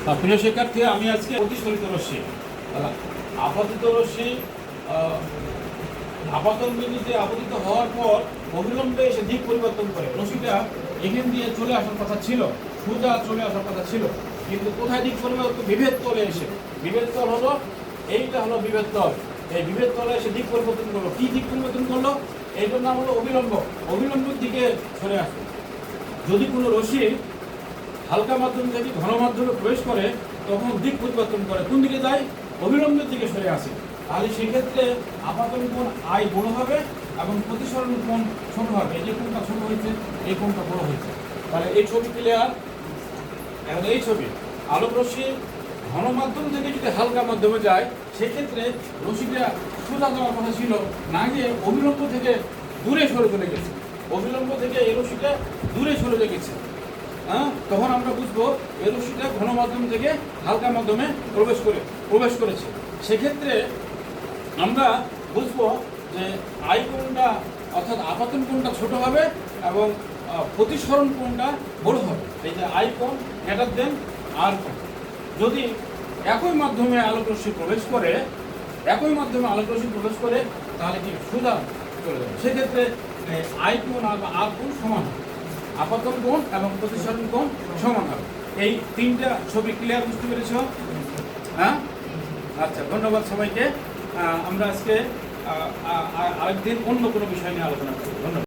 প্রিয় শিক্ষার্থী, আমি আজকে প্রতিফলিত রশ্মি আপাতিত রশ্মি আপাতন বিন্দুতে আপতিত হওয়ার পর অবিলম্বে এসে দিক পরিবর্তন করে। রশ্মিটা এখান দিয়ে চলে আসার কথা ছিল, সোজা চলে আসার কথা ছিল, কিন্তু কোথায় দিক পরিবর্তন? বিভেদ তলে এসে। বিভেদ তল হলো এইটা, হলো বিভেদ তল। এই বিভেদ তলে এসে দিক পরিবর্তন করলো। কি দিক পরিবর্তন করলো? এইটার নাম হলো অবিলম্ব। অবিলম্বের দিকে সরে আসবে। যদি কোনো রশ্মি হালকা মাধ্যম থেকে ঘন মাধ্যমে প্রবেশ করে তখন দিক পরিবর্তন করে। কোন দিকে যায়? অবিলম্বের দিকে সরে আসে। তাহলে সেক্ষেত্রে আপাতন কোণ আই বড় হবে এবং প্রতিসরণ কোণ ছোট হবে। এই যে কোণটা ছোট হয়েছে, এই কোণটা বড় হয়েছে। তাহলে এই ছবি ক্লিয়ার? এখন এই ছবি আলোক রশ্মি ঘন মাধ্যম থেকে যদি হালকা মাধ্যমে যায় সেক্ষেত্রে রশ্মিটা সোজা যাওয়ার কথা ছিল, না গিয়ে অবিলম্ব থেকে দূরে সরে চলে গেছে। অবিলম্ব থেকে এই রশ্মিটা দূরে সরে গেছে। তখন আমরা বুঝবো এই রশ্মিটা ঘন মাধ্যম থেকে হালকা মাধ্যমে প্রবেশ করেছে। সেক্ষেত্রে আমরা বুঝবো যে আই কোণটা অর্থাৎ আপাতন কোণটা ছোট হবে এবং প্রতিসরণ কোণটা বড় হবে। এই যে আই কোণ গ্রেটার দেন আর কোণ। যদি একই মাধ্যমে আলোক রশ্মি প্রবেশ করে তাহলে কি সোজা চলে যাবে। সেক্ষেত্রে আই কোণ আর আর কোণ সমান হবে, আপাতন কোণ এবং প্রতিসরণ কোণ সমান হবে। এই তিনটা ছবি ক্লিয়ার বুঝতে পেরেছ? হ্যাঁ, আচ্ছা, ধন্যবাদ সবাইকে। আমরা আজকে আরেকদিন অন্য কোনো বিষয় নিয়ে আলোচনা করব। ধন্যবাদ।